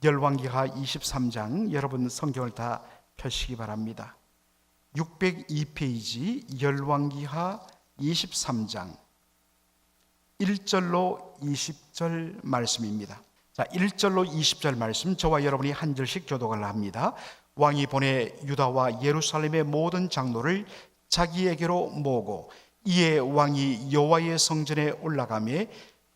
열왕기하 23장, 여러분 성경을 다 펴시기 바랍니다. 602페이지 열왕기하 23장 1절로 20절 말씀입니다. 자, 1절로 20절 말씀, 저와 여러분이 한 절씩 교독을 합니다. 왕이 보내 유다와 예루살렘의 모든 장로를 자기에게로 모으고, 이에 왕이 여호와의 성전에 올라가며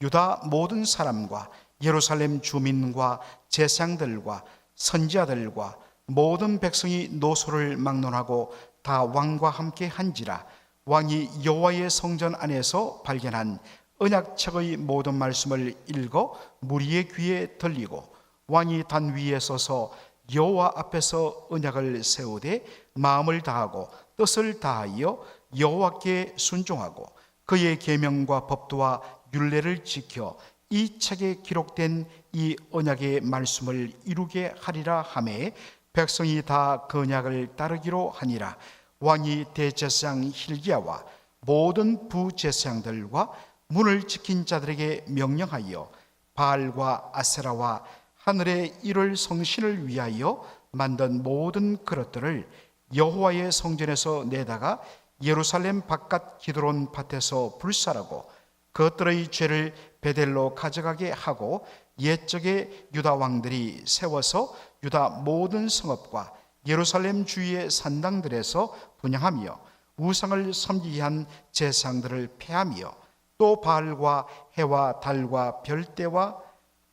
유다 모든 사람과 예루살렘 주민과 제사장들과 선지자들과 모든 백성이 노소를 막론하고 다 왕과 함께 한지라. 왕이 여호와의 성전 안에서 발견한 언약책의 모든 말씀을 읽어 무리의 귀에 들리고, 왕이 단 위에 서서 여호와 앞에서 언약을 세우되 마음을 다하고 뜻을 다하여 여호와께 순종하고 그의 계명과 법도와 율례를 지켜 이 책에 기록된 이 언약의 말씀을 이루게 하리라 하매, 백성이 다 그 언약을 따르기로 하니라. 왕이 대제사장 hil기야와 모든 부제사장들과 문을 지킨 자들에게 명령하여 바알과 아세라와 하늘의 일월 성신을 위하여 만든 모든 그릇들을 여호와의 성전에서 내다가 예루살렘 바깥 기드론 밭에서 불살하고 그것들의 죄를 베델로 가져가게 하고, 옛적에 유다 왕들이 세워서 유다 모든 성읍과 예루살렘 주위의 산당들에서 분향하며 우상을 섬기게 한 제사장들을 폐하며, 또 바알과 해와 달과 별대와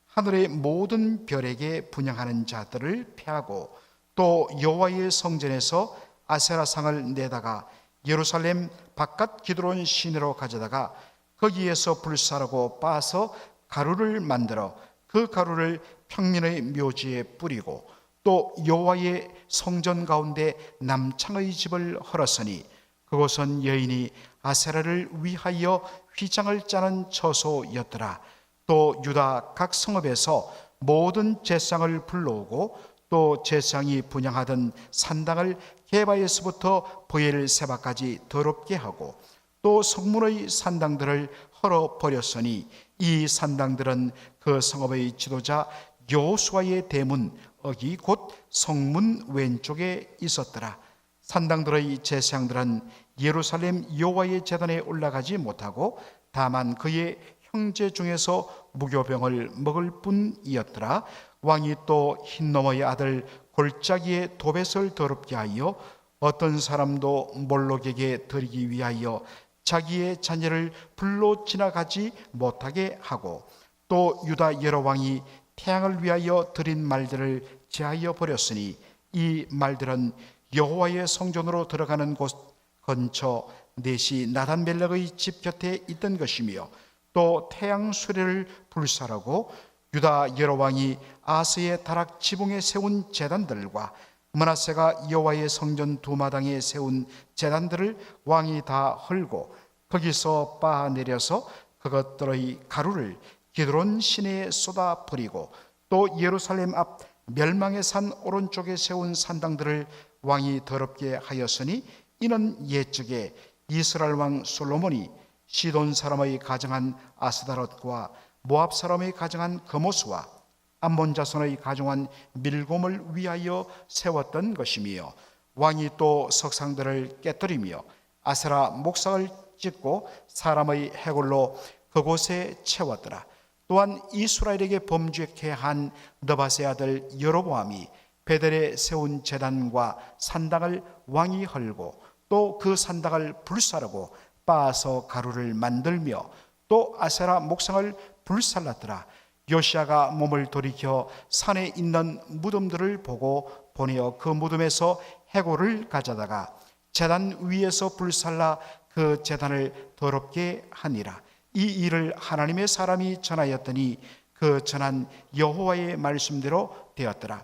하늘의 모든 별에게 분향하는 자들을 폐하고, 또 여호와의 성전에서 아세라상을 내다가 예루살렘 바깥 기드론 시내로 가져다가 거기에서 불사르고 빻아서 가루를 만들어 그 가루를 평민의 묘지에 뿌리고, 또 여호와의 성전 가운데 남창의 집을 헐었으니 그곳은 여인이 아세라를 위하여 휘장을 짜는 처소였더라. 또 유다 각 성읍에서 모든 제사장을 불러오고, 또 제사장이 분향하던 산당을 게바에서부터 보엘세바까지 더럽게 하고, 또 성문의 산당들을 헐어버렸으니 이 산당들은 그 성읍의 지도자 여호수아의 대문 어기 곧 성문 왼쪽에 있었더라. 산당들의 제사장들은 예루살렘 여호와의 제단에 올라가지 못하고 다만 그의 형제 중에서 무교병을 먹을 뿐이었더라. 왕이 또 흰놈의 아들 골짜기의 도벳을 더럽게 하여 어떤 사람도 몰록에게 드리기 위하여 자기의 자녀를 불로 지나가지 못하게 하고, 또 유다 여러 왕이 태양을 위하여 드린 말들을 제하여 버렸으니 이 말들은 여호와의 성전으로 들어가는 곳 근처 넷이 나단멜렉의 집 곁에 있던 것이며, 또 태양 수레를 불살하고 유다 여러 왕이 아스의 다락 지붕에 세운 제단들과 므낫세가 여호와의 성전 두 마당에 세운 제단들을 왕이 다 헐고 거기서 빻아내려서 그것들의 가루를 기드론 시내에 쏟아 버리고, 또 예루살렘 앞 멸망의 산 오른쪽에 세운 산당들을 왕이 더럽게 하였으니 이는 옛적에 이스라엘 왕 솔로몬이 시돈 사람의 가정한 아스다롯과 모압 사람의 가정한 거모스와 암몬 자손의 가정한 밀곰을 위하여 세웠던 것이며, 왕이 또 석상들을 깨뜨리며 아세라 목상을 찍고 사람의 해골로 그곳에 채웠더라. 또한 이스라엘에게 범죄케 한 느밧의 아들 여로보암이 베델에 세운 제단과 산당을 왕이 헐고, 또 그 산당을 불사르고 빻아서 가루를 만들며 또 아세라 목상을 불살랐더라. 요시아가 몸을 돌이켜 산에 있는 무덤들을 보고 보내어 그 무덤에서 해골을 가져다가 제단 위에서 불살라 그 제단을 더럽게 하니라. 이 일을 하나님의 사람이 전하였더니 그 전한 여호와의 말씀대로 되었더라.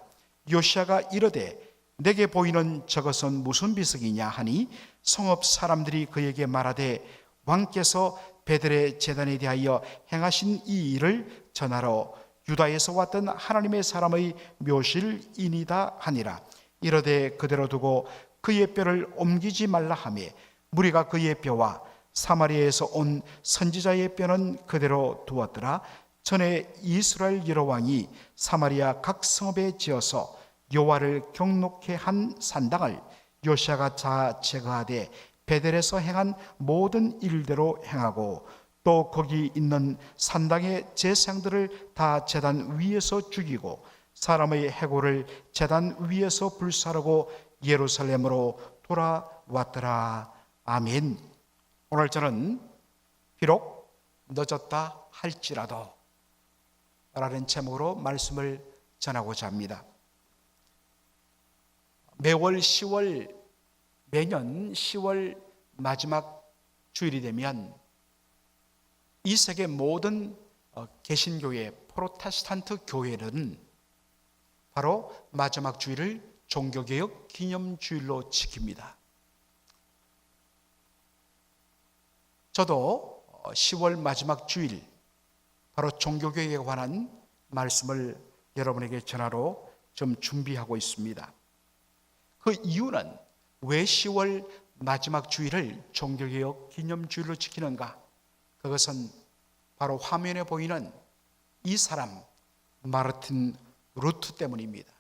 요시아가 이르되 내게 보이는 저것은 무슨 비석이냐 하니, 성읍 사람들이 그에게 말하되 왕께서 베델의 제단에 대하여 행하신 이 일을 전하러 유다에서 왔던 하나님의 사람의 묘실이니다 하니라. 이르되 그대로 두고 그의 뼈를 옮기지 말라 하며, 무리가 그의 뼈와 사마리아에서 온 선지자의 뼈는 그대로 두었더라. 전에 이스라엘 여러 왕이 사마리아 각 성읍에 지어서 여호와를 경록케 한 산당을 요시아가 다 제거하되 베델에서 행한 모든 일대로 행하고 또 거기 있는 산당의 제사장들을 다 제단 위에서 죽이고 사람의 해골을 제단 위에서 불사르고 예루살렘으로 돌아왔더라. 아멘. 오늘 저는 비록 늦었다 할지라도 라는 제목으로 말씀을 전하고자 합니다. 매년 10월 마지막 주일이 되면 이 세계 모든 개신교회, 프로테스탄트 교회는 바로 마지막 주일을 종교개혁 기념주일로 지킵니다. 저도 10월 마지막 주일, 바로 종교개혁에 관한 말씀을 여러분에게 전하러 좀 준비하고 있습니다. 그 이유는 왜 10월 마지막 주일을 종교개혁 기념주일로 지키는가? 그것은 바로 화면에 보이는 이 사람 마르틴 루트 때문입니다.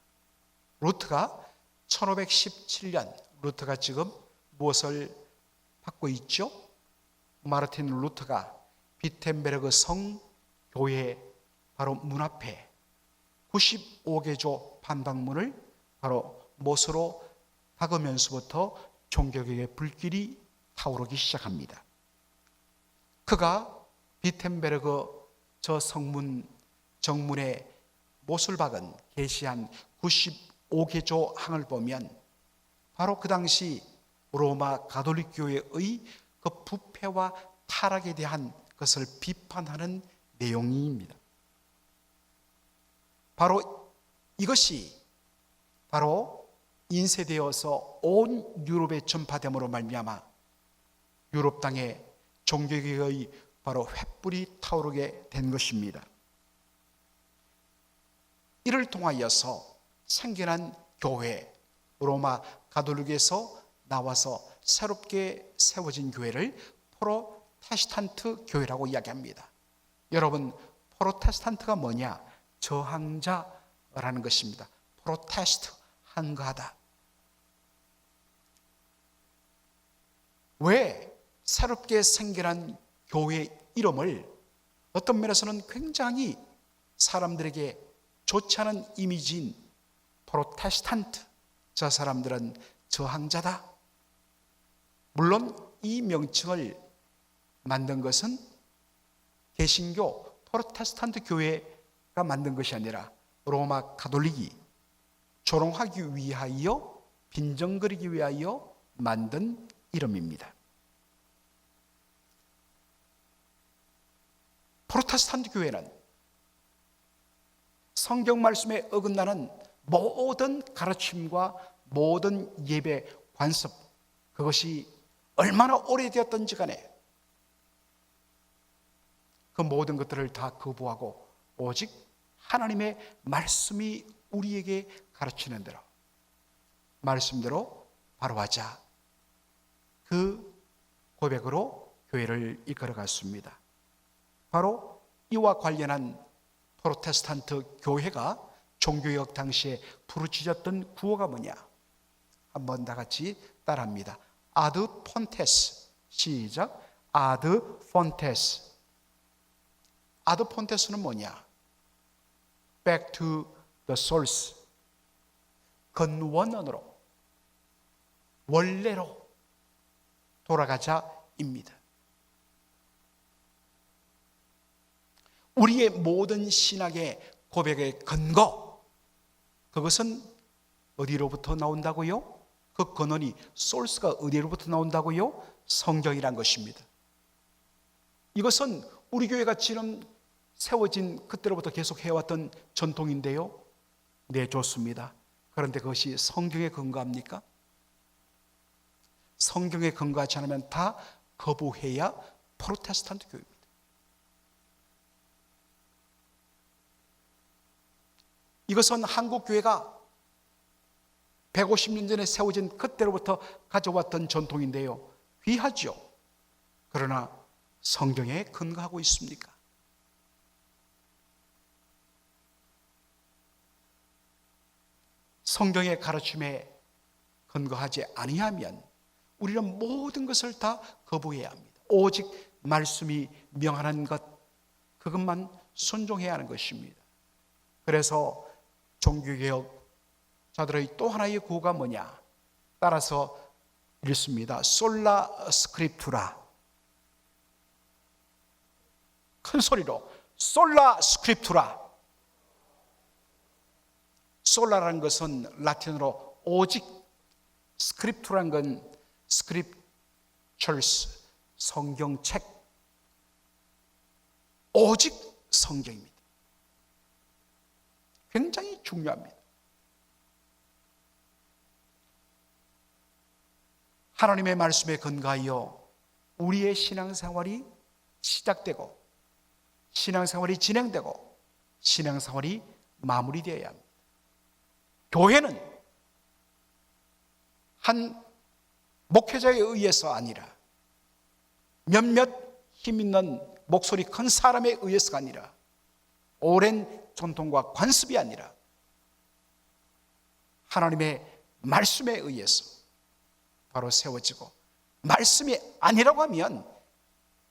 루트가 1517년, 루트가 지금 무엇을 받고 있죠? 마르틴 루트가 비텐베르그 성 교회 바로 문 앞에 95개조 반박문을 바로 못으로 박으면서부터 종교개혁의 불길이 타오르기 시작합니다. 그가 비텐베르그 저 성문 정문에 못을 박은 게시한 95개조 항을 보면 바로 그 당시 로마 가톨릭 교회의 그 부패와 타락에 대한 것을 비판하는 내용입니다. 바로 이것이 바로 인쇄되어서 온 유럽에 전파됨으로 말미암아 유럽 땅에 종교개혁의 바로 횃불이 타오르게 된 것입니다. 이를 통하여서 생겨난 교회, 로마 가톨릭에서 나와서 새롭게 세워진 교회를 프로테스탄트 교회라고 이야기합니다. 여러분, 프로테스탄트가 뭐냐? 저항자라는 것입니다. 프로테스트, 항거하다. 왜 새롭게 생겨난 교회 이름을 어떤 면에서는 굉장히 사람들에게 좋지 않은 이미지인 프로테스탄트, 저 사람들은 저항자다. 물론 이 명칭을 만든 것은 개신교 프로테스탄트 교회가 만든 것이 아니라 로마 가톨릭이 조롱하기 위하여, 빈정거리기 위하여 만든 이름입니다. 프로테스탄트 교회는 성경 말씀에 어긋나는 모든 가르침과 모든 예배 관습, 그것이 얼마나 오래되었던지 간에 그 모든 것들을 다 거부하고 오직 하나님의 말씀이 우리에게 가르치는 대로, 말씀대로 바로 하자, 그 고백으로 교회를 이끌어갔습니다. 바로 이와 관련한 프로테스탄트 교회가 종교개혁 당시에 부르짖었던 구호가 뭐냐? 한번 다 같이 따라합니다. 아드 폰테스. 시작. 아드 폰테스. 아드 폰테스는 뭐냐? Back to the source. 근원으로, 원래로 돌아가자입니다. 우리의 모든 신학의 고백의 근거, 그것은 어디로부터 나온다고요? 그 근원이, 소스가 어디로부터 나온다고요? 성경이란 것입니다. 이것은 우리 교회가 지금 세워진 그때로부터 계속 해왔던 전통인데요. 네, 좋습니다. 그런데 그것이 성경에 근거합니까? 성경에 근거하지 않으면 다 거부해야 프로테스탄트 교회입니다. 이것은 한국 교회가 150년 전에 세워진 그때로부터 가져왔던 전통인데요. 귀하죠. 그러나 성경에 근거하고 있습니까? 성경의 가르침에 근거하지 아니하면 우리는 모든 것을 다 거부해야 합니다. 오직 말씀이 명하는 것, 그것만 순종해야 하는 것입니다. 그래서 종교개혁자들의 또 하나의 구호가 뭐냐? 따라서 읽습니다. 솔라 스크립투라. 큰 소리로 솔라 스크립투라. 솔라라는 것은 라틴어로 오직, 스크립투라는 건 스크립처스, 성경책, 오직 성경입니다. 굉장히 중요합니다. 하나님의 말씀에 근거하여 우리의 신앙생활이 시작되고 신앙생활이 진행되고 신앙생활이 마무리되어야 합니다. 교회는 한 목회자에 의해서 아니라 몇몇 힘 있는 목소리 큰 사람에 의해서가 아니라 오랜 전통과 관습이 아니라 하나님의 말씀에 의해서 바로 세워지고, 말씀이 아니라고 하면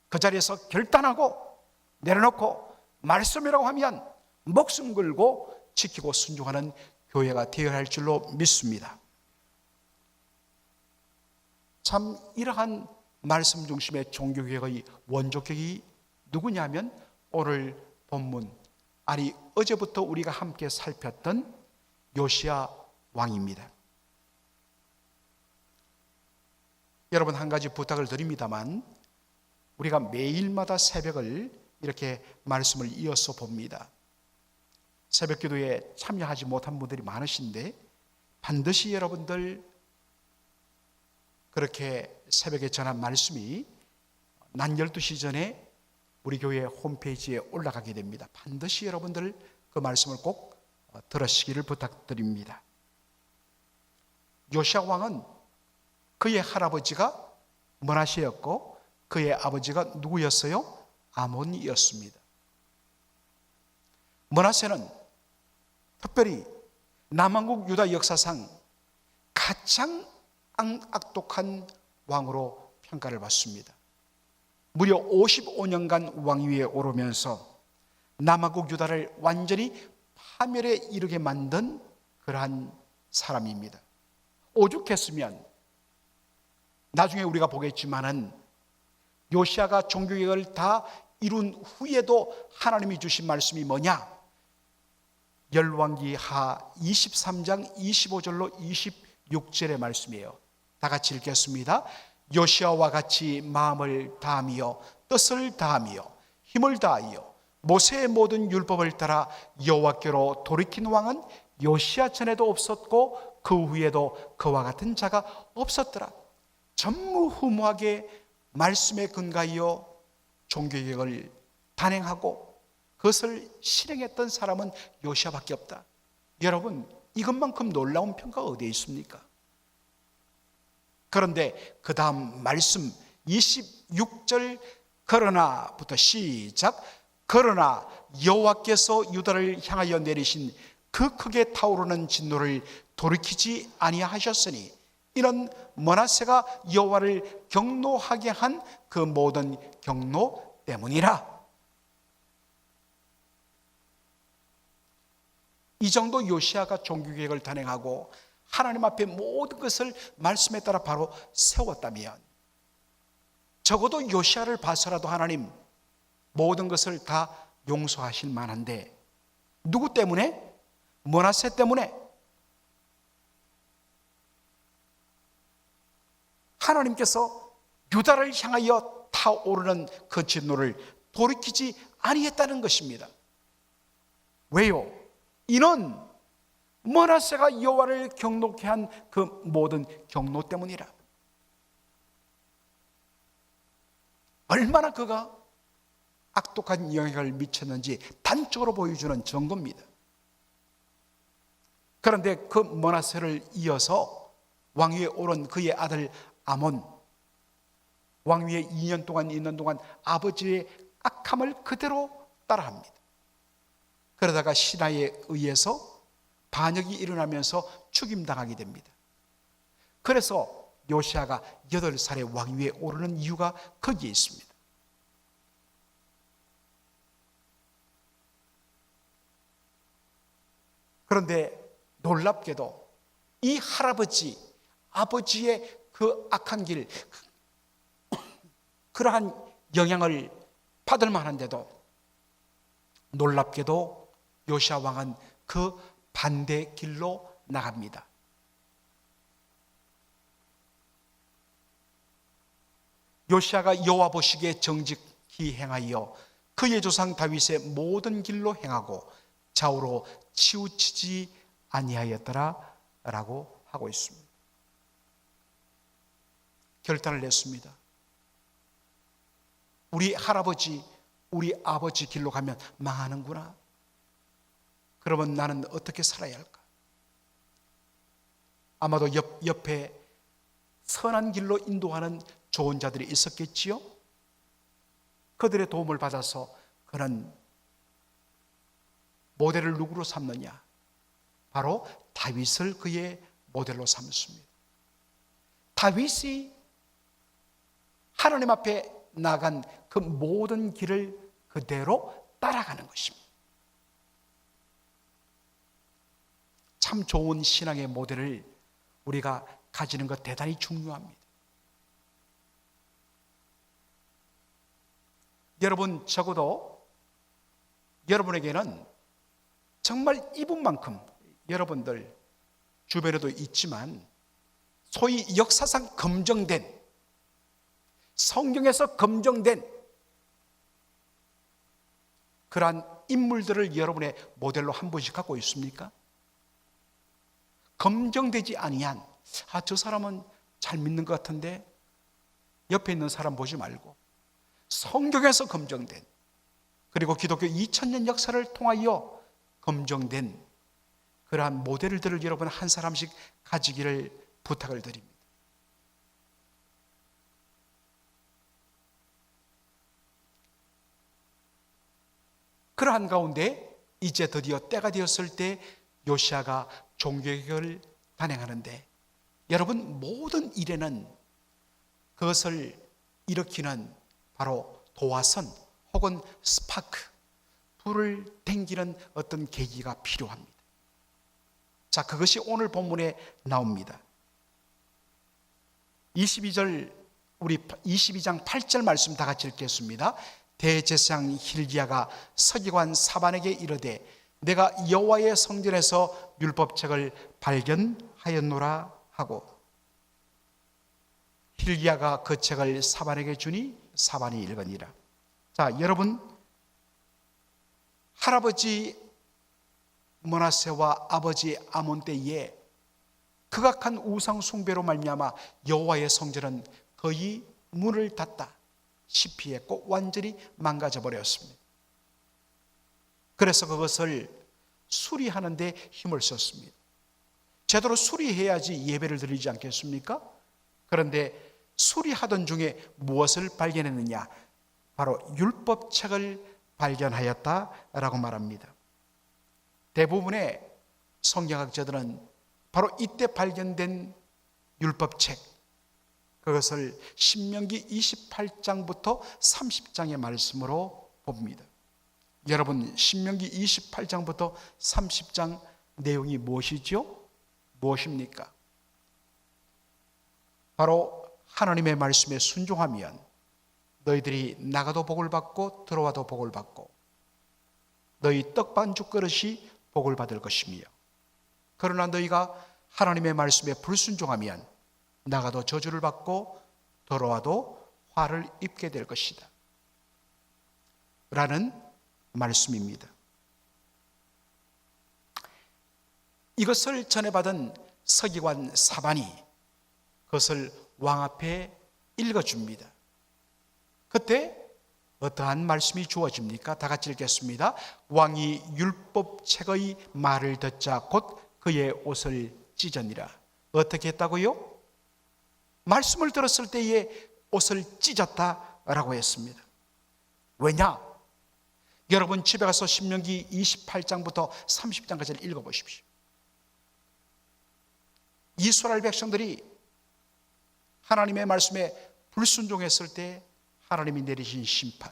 그 자리에서 결단하고 내려놓고 말씀이라고 하면 목숨 걸고 지키고 순종하는 교회가 되어야 할 줄로 믿습니다. 참 이러한 말씀 중심의 종교개혁의 원조격이 누구냐면 오늘 본문, 아니 어제부터 우리가 함께 살폈던 요시야 왕입니다. 여러분, 한 가지 부탁을 드립니다만, 우리가 매일마다 새벽을 이렇게 말씀을 이어서 봅니다. 새벽 기도에 참여하지 못한 분들이 많으신데 반드시 여러분들 그렇게 새벽에 전한 말씀이 낮 12시 전에 우리 교회 홈페이지에 올라가게 됩니다. 반드시 여러분들 그 말씀을 꼭 들으시기를 부탁드립니다. 요시야 왕은 그의 할아버지가 므낫세였고 그의 아버지가 누구였어요? 아몬이었습니다. 므낫세는 특별히 남왕국 유다 역사상 가장 악독한 왕으로 평가를 받습니다. 무려 55년간 왕위에 오르면서 남왕국 유다를 완전히 파멸에 이르게 만든 그러한 사람입니다. 오죽했으면 나중에 우리가 보겠지만은 요시야가 종교개혁을 다 이룬 후에도 하나님이 주신 말씀이 뭐냐? 열왕기하 23장 25절로 26절의 말씀이에요. 다 같이 읽겠습니다. 요시야와 같이 마음을 다하며 뜻을 다하며 힘을 다하여 모세의 모든 율법을 따라 여호와께로 돌이킨 왕은 요시야 전에도 없었고 그 후에도 그와 같은 자가 없었더라. 전무후무하게 말씀에 근거하여 종교개혁을 단행하고 그것을 실행했던 사람은 요시야밖에 없다. 여러분, 이것만큼 놀라운 평가가 어디에 있습니까? 그런데 그 다음 말씀 26절 그러나부터 시작. 그러나 여호와께서 유다를 향하여 내리신 그 크게 타오르는 진노를 돌이키지 아니하셨으니 이는 므낫세가 여호와를 경노하게 한 그 모든 경노 때문이라. 이 정도 요시야가 종교개혁을 단행하고 하나님 앞에 모든 것을 말씀에 따라 바로 세웠다면 적어도 요시야를 봐서라도 하나님 모든 것을 다 용서하실 만한데 누구 때문에? 므낫세 때문에. 하나님께서 유다를 향하여 타오르는 그 진노를 돌이키지 아니했다는 것입니다. 왜요? 이는 므낫세가 여호와를 경노케 한 그 모든 경노 때문이라. 얼마나 그가 악독한 영향을 미쳤는지 단적으로 보여주는 증거입니다. 그런데 그 므낫세를 이어서 왕위에 오른 그의 아들 아몬, 왕위에 2년 동안 있는 동안 아버지의 악함을 그대로 따라합니다. 그러다가 신하에 의해서 반역이 일어나면서 죽임당하게 됩니다. 그래서 요시아가 8살의 왕위에 오르는 이유가 거기에 있습니다. 그런데 놀랍게도 이 할아버지, 아버지의 그 악한 길, 그러한 영향을 받을 만한데도 놀랍게도 요시아 왕은 그 반대 길로 나갑니다. 요시아가 여호와 보시기에 정직히 행하여 그의 조상 다윗의 모든 길로 행하고 좌우로 치우치지 아니하였더라 라고 하고 있습니다. 결단을 냈습니다. 우리 할아버지, 우리 아버지 길로 가면 망하는구나. 그러면 나는 어떻게 살아야 할까? 아마도 옆에 선한 길로 인도하는 좋은 자들이 있었겠지요? 그들의 도움을 받아서 그는 모델을 누구로 삼느냐? 바로 다윗을 그의 모델로 삼습니다. 다윗이 하나님 앞에 나간 그 모든 길을 그대로 따라가는 것입니다. 참 좋은 신앙의 모델을 우리가 가지는 것 대단히 중요합니다. 여러분, 적어도 여러분에게는 정말 이분만큼, 여러분들 주변에도 있지만 소위 역사상 검증된, 성경에서 검증된 그러한 인물들을 여러분의 모델로 한 분씩 갖고 있습니까? 검증되지 아니한, 저 사람은 잘 믿는 것 같은데, 옆에 있는 사람 보지 말고 성경에서 검증된, 그리고 기독교 2000년 역사를 통하여 검증된 그러한 모델들을 여러분 한 사람씩 가지기를 부탁을 드립니다. 그러한 가운데 이제 드디어 때가 되었을 때 요시아가 종교개혁을 단행하는데, 여러분 모든 일에는 그것을 일으키는 바로 도화선 혹은 스파크, 불을 땡기는 어떤 계기가 필요합니다. 자, 그것이 오늘 본문에 나옵니다. 22절, 우리 22장 8절 말씀 다 같이 읽겠습니다. 대제사장 hil기야가 서기관 사반에게 이르되 내가 여호와의 성전에서 율법책을 발견하였노라 하고, hil기야가 그 책을 사반에게 주니 사반이 읽으니라. 자, 여러분, 할아버지 므낫세와 아버지 아몬 때에 극악한 우상 숭배로 말미암아 여호와의 성전은 거의 문을 닫다시피 했고 완전히 망가져 버렸습니다. 그래서 그것을 수리하는 데 힘을 썼습니다. 제대로 수리해야지 예배를 드리지 않겠습니까? 그런데 수리하던 중에 무엇을 발견했느냐? 바로 율법책을 발견하였다라고 말합니다. 대부분의 성경학자들은 바로 이때 발견된 율법책, 그것을 신명기 28장부터 30장의 말씀으로 봅니다. 여러분, 신명기 28장부터 30장 내용이 무엇이죠? 무엇입니까? 바로 하나님의 말씀에 순종하면 너희들이 나가도 복을 받고 들어와도 복을 받고 너희 떡반죽 그릇이 복을 받을 것이며, 그러나 너희가 하나님의 말씀에 불순종하면 나가도 저주를 받고 들어와도 화를 입게 될 것이다 라는 말씀입니다. 이것을 전해받은 서기관 사반이 그것을 왕 앞에 읽어줍니다. 그때 어떠한 말씀이 주어집니까? 다 같이 읽겠습니다. 왕이 율법책의 말을 듣자 곧 그의 옷을 찢으니라. 어떻게 했다고요? 말씀을 들었을 때에 옷을 찢었다라고 했습니다. 왜냐? 여러분 집에 가서 신명기 28장부터 30장까지를 읽어보십시오. 이스라엘 백성들이 하나님의 말씀에 불순종했을 때 하나님이 내리신 심판,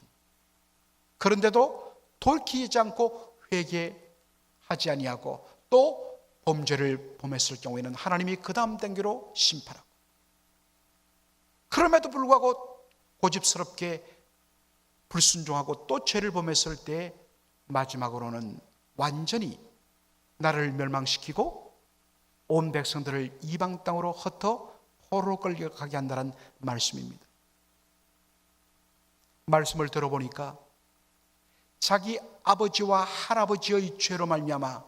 그런데도 돌이키지 않고 회개하지 아니하고 또 범죄를 범했을 경우에는 하나님이 그 다음 단계로 심판하고, 그럼에도 불구하고 고집스럽게 불순종하고 또 죄를 범했을 때 마지막으로는 완전히 나라를 멸망시키고 온 백성들을 이방 땅으로 흩어 포로로 끌려가게 한다는 말씀입니다. 말씀을 들어보니까 자기 아버지와 할아버지의 죄로 말미암아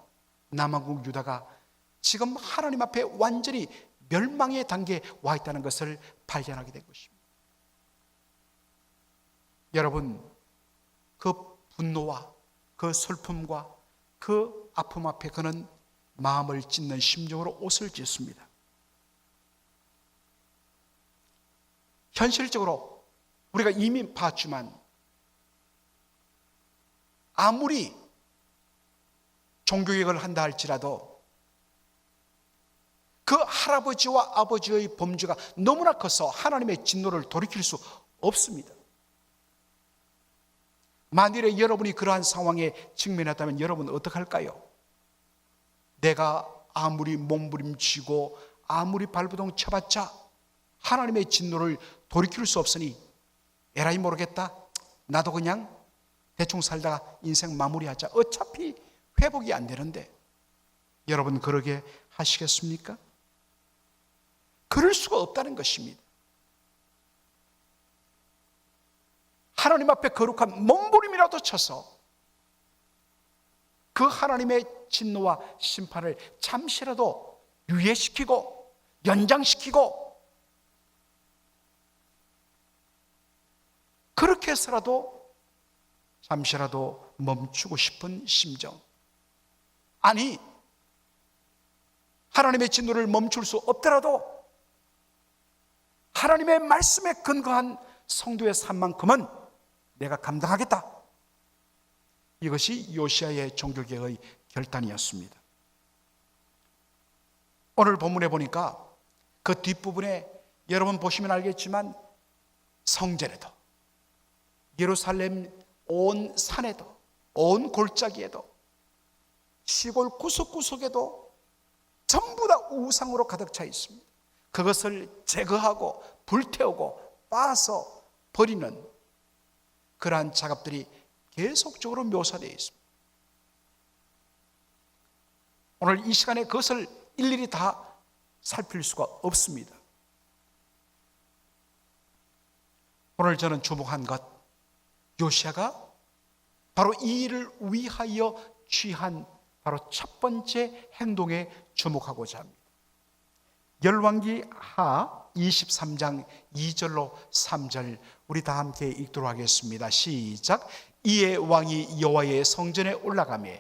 남한국 유다가 지금 하나님 앞에 완전히 멸망의 단계에 와 있다는 것을 발견하게 된 것입니다. 여러분, 그 분노와 그 슬픔과 그 아픔 앞에 그는 마음을 찢는 심정으로 옷을 찢습니다. 현실적으로 우리가 이미 봤지만 아무리 종교개혁을 한다 할지라도 그 할아버지와 아버지의 범죄가 너무나 커서 하나님의 진노를 돌이킬 수 없습니다. 만일에 여러분이 그러한 상황에 직면했다면 여러분은 어떡할까요? 내가 아무리 몸부림치고 아무리 발버둥 쳐봤자 하나님의 진노를 돌이킬 수 없으니 에라이 모르겠다, 나도 그냥 대충 살다가 인생 마무리하자, 어차피 회복이 안 되는데. 여러분 그러게 하시겠습니까? 그럴 수가 없다는 것입니다. 하나님 앞에 거룩한 몸부림이라도 쳐서 그 하나님의 진노와 심판을 잠시라도 유예시키고 연장시키고, 그렇게 해서라도 잠시라도 멈추고 싶은 심정. 아니, 하나님의 진노를 멈출 수 없더라도 하나님의 말씀에 근거한 성도의 삶만큼은 내가 감당하겠다. 이것이 요시야의 종교개혁의 결단이었습니다. 오늘 본문에 보니까 그 뒷부분에 여러분 보시면 알겠지만 성전에도, 예루살렘 온 산에도, 온 골짜기에도, 시골 구석구석에도 전부 다 우상으로 가득 차 있습니다. 그것을 제거하고 불태우고 빻아서 버리는 그러한 작업들이 계속적으로 묘사되어 있습니다. 오늘 이 시간에 그것을 일일이 다 살필 수가 없습니다. 오늘 저는 주목한 것, 요시야가 바로 이 일을 위하여 취한 바로 첫 번째 행동에 주목하고자 합니다. 열왕기 하 23장 2절로 3절 우리 다 함께 읽도록 하겠습니다. 시작. 이에 왕이 여호와의 성전에 올라가며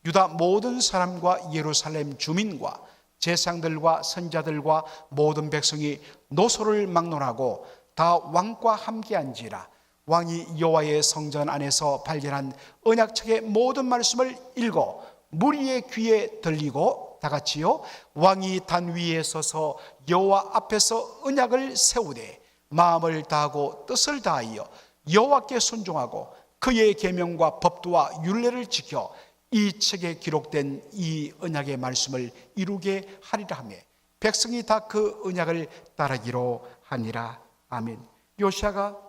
유다 모든 사람과 예루살렘 주민과 제사장들과 선자들과 모든 백성이 노소를 막론하고 다 왕과 함께한지라. 왕이 여호와의 성전 안에서 발견한 언약책의 모든 말씀을 읽어 무리의 귀에 들리고 다 같이요. 왕이 단 위에 서서 여호와 앞에서 언약을 세우되 마음을 다하고 뜻을 다하여 여호와께 순종하고 그의 계명과 법도와 율례를 지켜 이 책에 기록된 이 언약의 말씀을 이루게 하리라 하며 백성이 다 그 언약을 따르기로 하니라. 아멘. 요시야가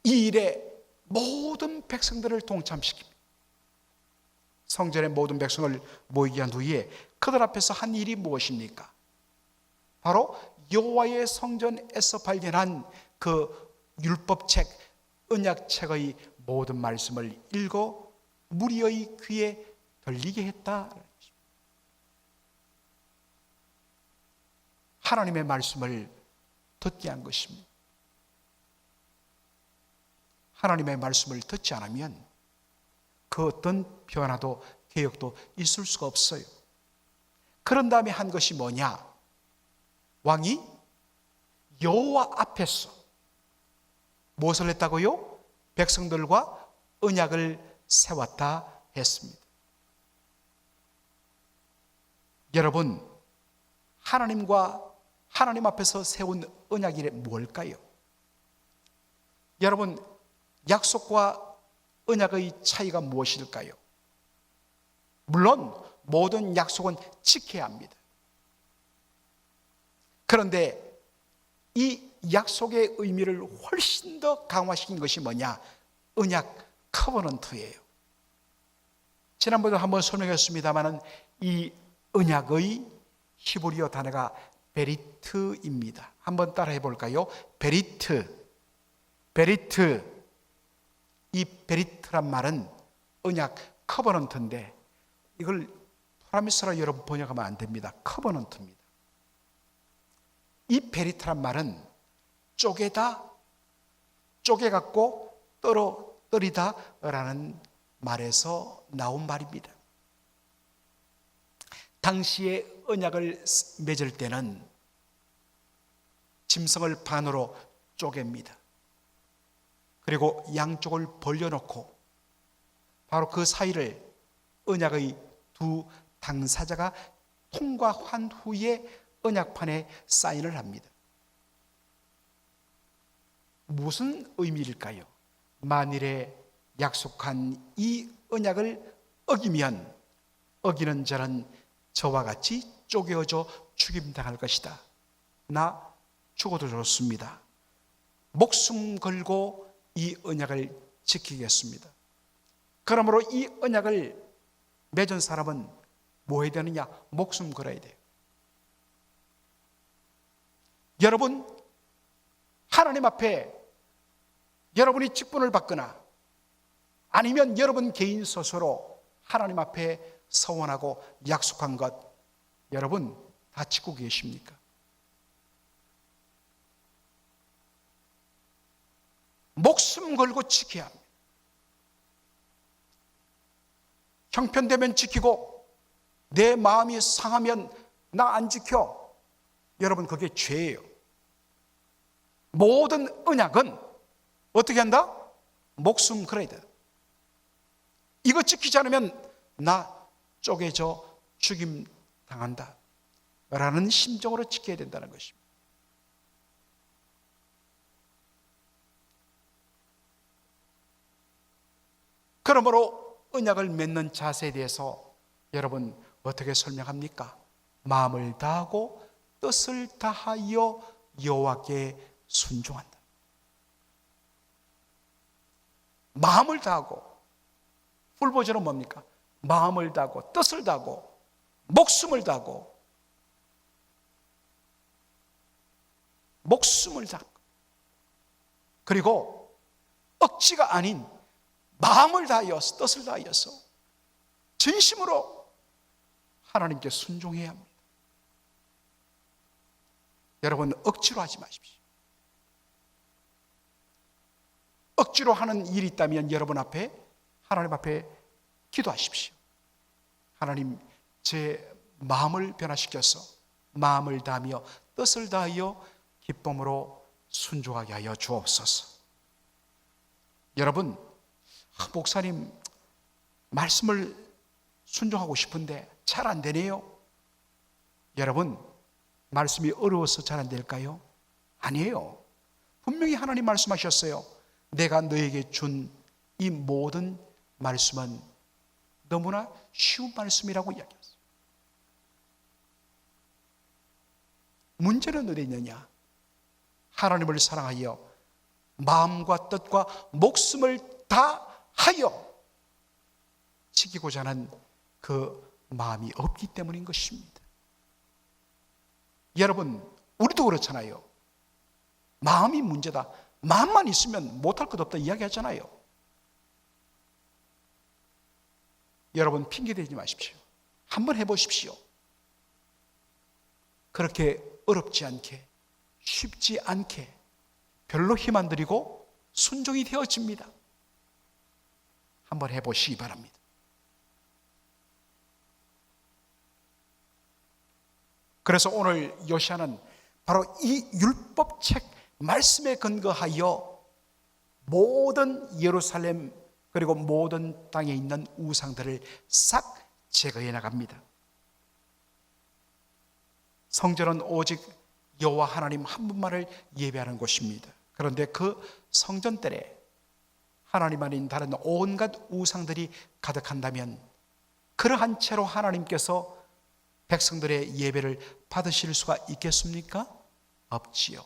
이 일에 모든 백성들을 동참시킵니다. 성전의 모든 백성을 모이게 한 후에 그들 앞에서 한 일이 무엇입니까? 바로 여호와의 성전에서 발견한 그 율법책, 언약책의 모든 말씀을 읽어 무리의 귀에 들리게 했다. 하나님의 말씀을 듣게 한 것입니다. 하나님의 말씀을 듣지 않으면 그 어떤 변화도 개혁도 있을 수가 없어요. 그런 다음에 한 것이 뭐냐? 왕이 여호와 앞에서 무엇을 했다고요? 백성들과 언약을 세웠다 했습니다. 여러분, 하나님 앞에서 세운 언약이 뭘까요? 여러분, 약속과 언약의 차이가 무엇일까요? 물론 모든 약속은 지켜야 합니다. 그런데 이 약속의 의미를 훨씬 더 강화시킨 것이 뭐냐? 언약 커버넌트예요. 지난번에 한번 설명했습니다만 이 언약의 히브리어 단어가 베리트입니다. 한번 따라해 볼까요? 베리트. 이 베리트란 말은 언약 커버넌트인데 이걸 프라미스라 여러분 번역하면 안 됩니다. 커버넌트입니다. 이 베리트란 말은 쪼개다, 쪼개갖고 떨어뜨리다 라는 말에서 나온 말입니다. 당시에 언약을 맺을 때는 짐승을 반으로 쪼갭니다. 그리고 양쪽을 벌려놓고 바로 그 사이를 언약의 두 당사자가 통과한 후에 언약판에 사인을 합니다. 무슨 의미일까요? 만일에 약속한 이 언약을 어기면 어기는 자는 저와 같이 쪼개어져 죽임당할 것이다. 나 죽어도 좋습니다. 목숨 걸고 이 언약을 지키겠습니다. 그러므로 이 언약을 맺은 사람은 뭐 해야 되느냐? 목숨 걸어야 돼요. 여러분, 하나님 앞에 여러분이 직분을 받거나 아니면 여러분 개인 스스로 하나님 앞에 서원하고 약속한 것 여러분 다 지키고 계십니까? 목숨 걸고 지켜야 합니다. 형편되면 지키고 내 마음이 상하면 나 안 지켜. 여러분 그게 죄예요. 모든 언약은 어떻게 한다? 목숨 걸어야 돼. 이거 지키지 않으면 나 쪼개져 죽임 당한다 라는 심정으로 지켜야 된다는 것입니다. 그러므로 언약을 맺는 자세에 대해서 여러분 어떻게 설명합니까? 마음을 다하고 뜻을 다하여 여호와께 순종한다. 마음을 다하고, 풀버전은 뭡니까? 마음을 다하고 뜻을 다하고 목숨을 다하고 그리고 억지가 아닌 마음을 다하여서 뜻을 다하여서 진심으로 하나님께 순종해야 합니다. 여러분 억지로 하지 마십시오. 억지로 하는 일이 있다면 여러분 앞에 하나님 앞에 기도하십시오. 하나님 제 마음을 변화시켜서 마음을 다하며 뜻을 다하여 기쁨으로 순종하게 하여 주옵소서. 여러분 목사님 말씀을 순종하고 싶은데 잘 안 되네요. 여러분 말씀이 어려워서 잘 안 될까요? 아니에요. 분명히 하나님 말씀하셨어요. 내가 너에게 준 이 모든 말씀은 너무나 쉬운 말씀이라고 이야기했어요. 문제는 어디 있느냐? 하나님을 사랑하여 마음과 뜻과 목숨을 다하여 지키고자 하는 그 마음이 없기 때문인 것입니다. 여러분 우리도 그렇잖아요. 마음이 문제다. 마음만 있으면 못할 것 없다 이야기하잖아요. 여러분 핑계대지 마십시오. 한번 해보십시오. 그렇게 어렵지 않게 쉽지 않게 별로 힘 안 들이고 순종이 되어집니다. 한번 해보시기 바랍니다. 그래서 오늘 요시야는 바로 이 율법책 말씀에 근거하여 모든 예루살렘 그리고 모든 땅에 있는 우상들을 싹 제거해 나갑니다. 성전은 오직 여호와 하나님 한 분만을 예배하는 곳입니다. 그런데 그 성전들에 하나님 아닌 다른 온갖 우상들이 가득한다면 그러한 채로 하나님께서 백성들의 예배를 받으실 수가 있겠습니까? 없지요.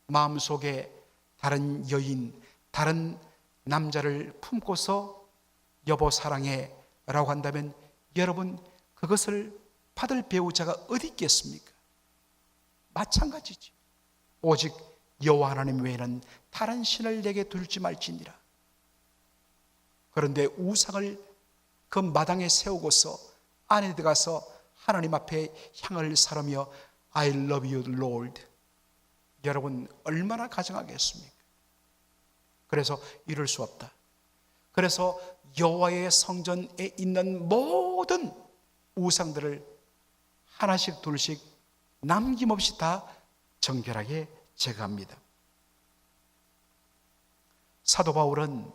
마음속에 다른 여인, 다른 남자를 품고서 여보 사랑해 라고 한다면 여러분, 그것을 받을 배우자가 어디 있겠습니까? 마찬가지지. 오직 여호와 하나님 외에는 다른 신을 내게 둘지 말지니라. 그런데 우상을 그 마당에 세우고서 안에 들어가서 하나님 앞에 향을 사르며 I love you Lord, 여러분 얼마나 가정하겠습니까? 그래서 이룰 수 없다. 그래서 여호와의 성전에 있는 모든 우상들을 하나씩 둘씩 남김없이 다 정결하게 제거합니다. 사도 바울은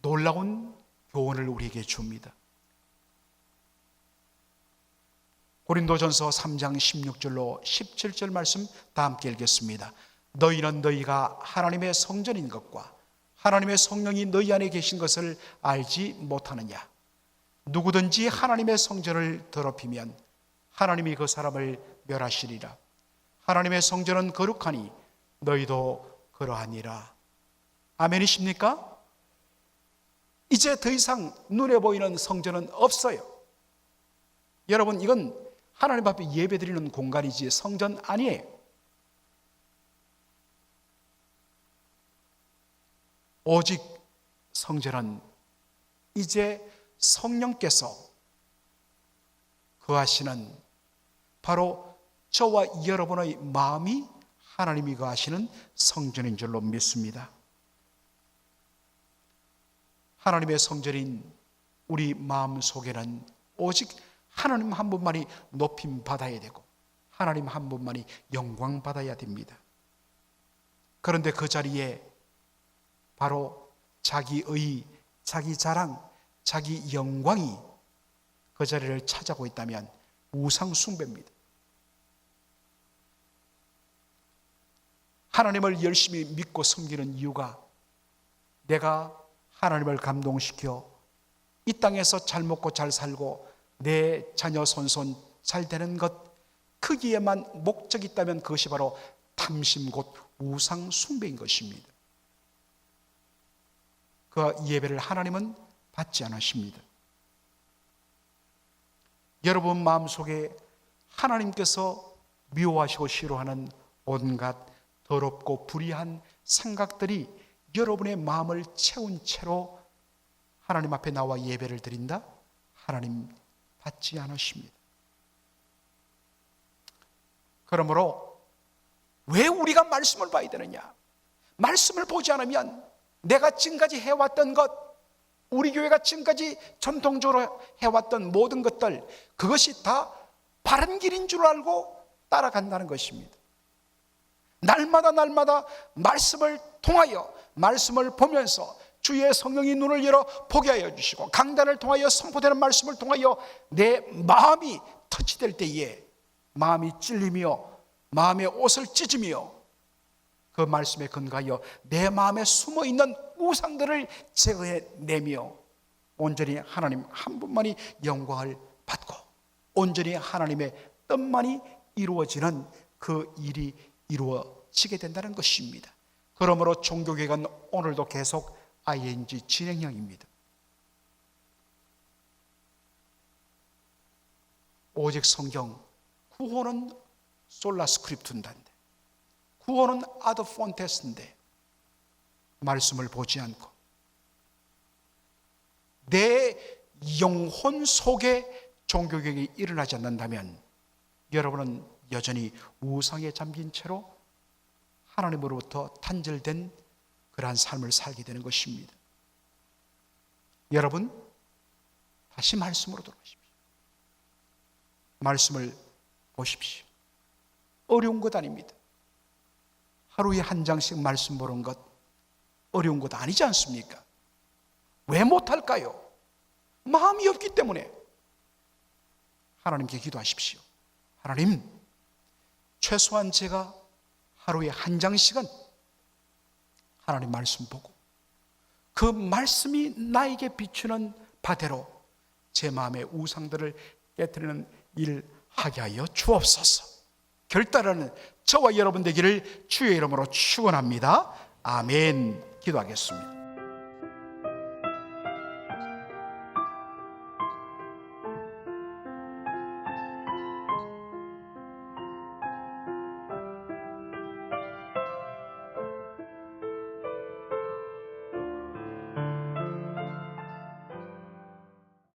놀라운 교훈을 우리에게 줍니다. 고린도전서 3장 16절로 17절 말씀 다 함께 읽겠습니다. 너희는 너희가 하나님의 성전인 것과 하나님의 성령이 너희 안에 계신 것을 알지 못하느냐? 누구든지 하나님의 성전을 더럽히면 하나님이 그 사람을 멸하시리라. 하나님의 성전은 거룩하니 너희도 그러하니라. 아멘이십니까? 이제 더 이상 눈에 보이는 성전은 없어요. 여러분, 이건 하나님 앞에 예배드리는 공간이지 성전 아니에요. 오직 성전은 이제 성령께서 거하시는 바로 저와 여러분의 마음이 하나님이 거하시는 성전인 줄로 믿습니다. 하나님의 성전인 우리 마음 속에는 오직 하나님 한 분만이 높임 받아야 되고 하나님 한 분만이 영광 받아야 됩니다. 그런데 그 자리에 바로 자기의, 자기 자랑, 자기 영광이 그 자리를 차지하고 있다면 우상 숭배입니다. 하나님을 열심히 믿고 섬기는 이유가 내가 하나님을 감동시켜 이 땅에서 잘 먹고 잘 살고 내 자녀 손손 잘 되는 것, 거기에만 목적이 있다면 그것이 바로 탐심 곧 우상 숭배인 것입니다. 그 예배를 하나님은 받지 않으십니다. 여러분 마음속에 하나님께서 미워하시고 싫어하는 온갖 더럽고 불의한 생각들이 여러분의 마음을 채운 채로 하나님 앞에 나와 예배를 드린다? 하나님 받지 않으십니다. 그러므로 왜 우리가 말씀을 봐야 되느냐? 말씀을 보지 않으면 내가 지금까지 해왔던 것, 우리 교회가 지금까지 전통적으로 해왔던 모든 것들, 그것이 다 바른 길인 줄 알고 따라간다는 것입니다. 날마다 말씀을 통하여, 말씀을 보면서 주의 성령이 눈을 열어 보게 하여 주시고 강단을 통하여 선포되는 말씀을 통하여 내 마음이 터치될 때에 마음이 찔리며 마음의 옷을 찢으며 그 말씀에 근거하여 내 마음에 숨어있는 우상들을 제거해내며 온전히 하나님 한 분만이 영광을 받고 온전히 하나님의 뜻만이 이루어지는 그 일이 이루어지게 된다는 것입니다. 그러므로 종교개혁은 오늘도 계속 ING 진행형입니다. 오직 성경, 구원은 솔라 스크립툰다인데, 구원은 아드 폰테스인데 말씀을 보지 않고 내 영혼 속에 종교개혁이 일어나지 않는다면 여러분은 여전히 우상에 잠긴 채로 하나님으로부터 단절된 그러한 삶을 살게 되는 것입니다. 여러분, 다시 말씀으로 돌아가십시오. 말씀을 보십시오. 어려운 것 아닙니다. 하루에 한 장씩 말씀 보는 것 어려운 것 아니지 않습니까? 왜 못할까요? 마음이 없기 때문에 하나님께 기도하십시오. 하나님, 최소한 제가 하루에 한 장씩은 하나님 말씀 보고 그 말씀이 나에게 비추는 바대로 제 마음의 우상들을 깨뜨리는 일 하게 하여 주옵소서. 결단하는 저와 여러분 되기를 주의 이름으로 축원합니다. 아멘. 기도하겠습니다.